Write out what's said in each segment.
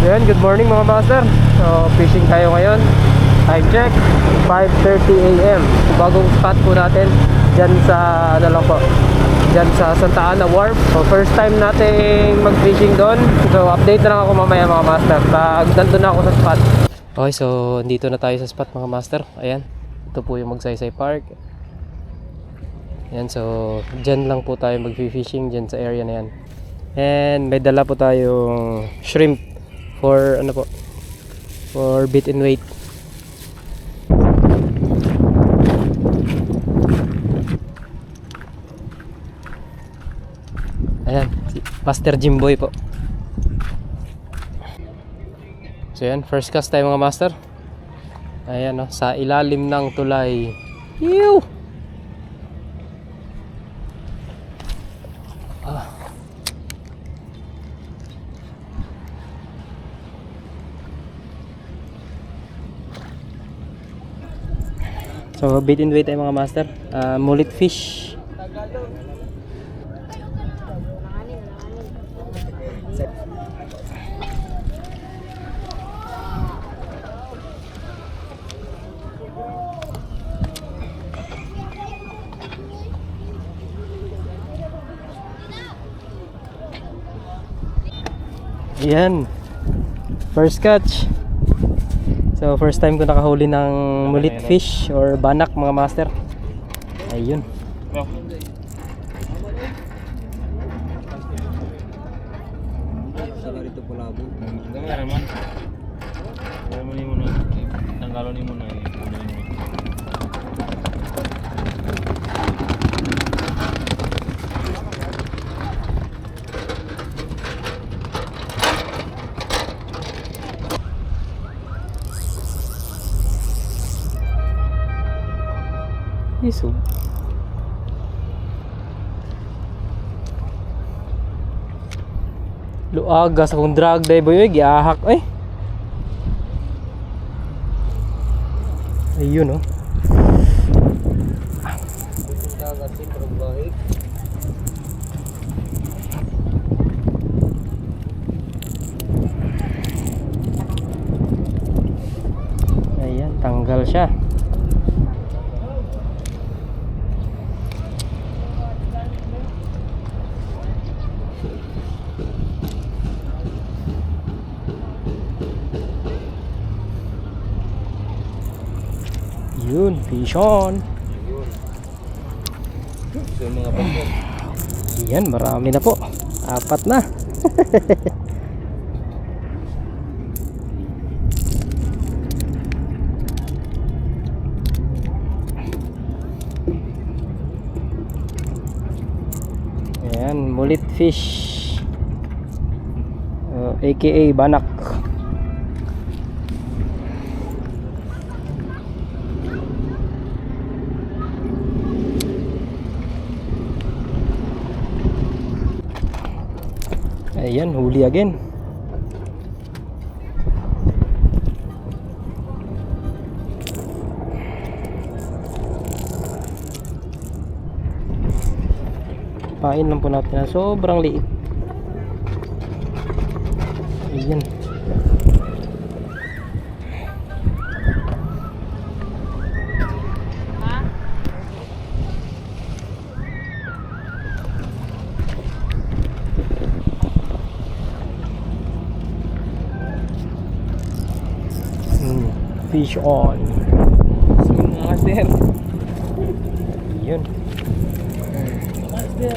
Yan, good morning mga master. So, fishing tayo ngayon. Time check, 5:30 AM. Bagong spot po natin dyan sa, ano lang po, dyan sa Santa Ana Wharf. So, first time nating mag-fishing doon. So, update na lang ako mamaya mga master pag nandun na ako sa spot. Okay, so, dito na tayo sa spot mga master. Ayan, ito po yung Magsaysay Park. Ayan, so, dyan lang po tayo mag-fishing dyan sa area na yan. And may dala po tayong shrimp for ano po, for bait and weight. Ayan, si Master Jimboy po. So yan, first cast tayo mga master. Ayan, no, sa ilalim ng tulay. Ew! So bait and weight tayo mga master, mullet fish. Ayan, first catch. So first time ko nakahuli ng mullet fish or banak mga master. Ayun. Sagarito palabo. Gamay naman. Kaya mo ni mo na. Tanggalon ni mo na. Isog. Luagas akong drag day boy, giahak ay. Ayun oh. Ayan, tanggal siya. Yun, fish on. So mga pagod. Yan, marami na po. 4 na. Ayan, mullet fish. AKA banak. Ayan, huli again. Pain lang po natin na sobrang liit. Ayan. Fish on. Master. Yun. Master.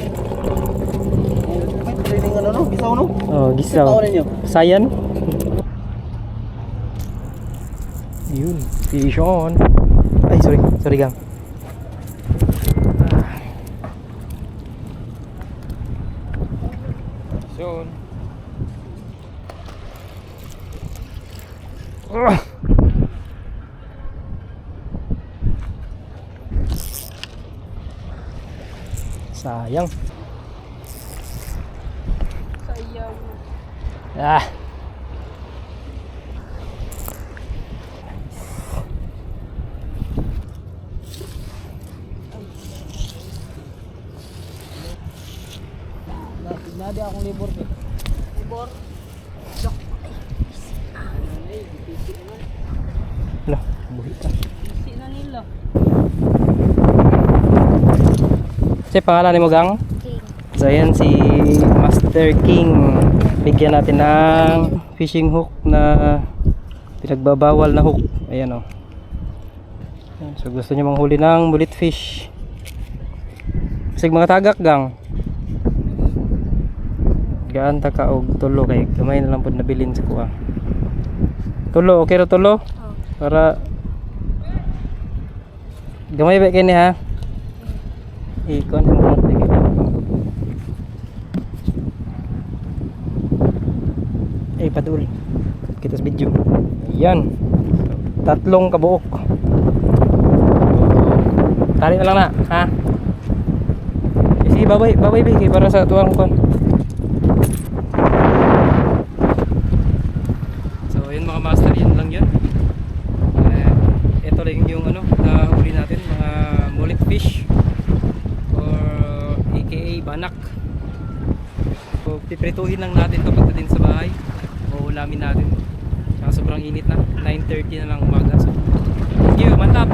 Training ano no? Gisaw no? Oh, gisaw. Taon ninyo? Sayan. Yun, fish on. Ay, sorry gang. Soon. Sayang. Sayang. Ah. Nadi akong libor. Libor. Hala, buhi ka. Isi na nila. Kasi pangalan ni mo gang? King. So ayan si Master King. Bigyan natin ng fishing hook na pinagbabawal na hook. Ayan o. So gusto niyo manghuli ng bullet fish. Sig mga tagak gang. Gaan ta ka og tulo kay gamay na lang pud nabilin sa kuha. Tulo, okay ra tulo? Oh. Para gamay ba kini ha? Ikon mo tigil. Padul. Kita sa video. Yan. Tatlong kabuok. Tali na lang na, ha? Sige, babay, babay, babay, para sa tuwang kon. So, yun mga master, yun lang yun. Ito lang yung ano, nahuli natin, mga mullet fish or aka banak. So, piprituhin lang natin ito pagdating sa bahay. O ulamin natin. Saka sobrang init na, 9:30 na lang umaga. So, thank you, mantap!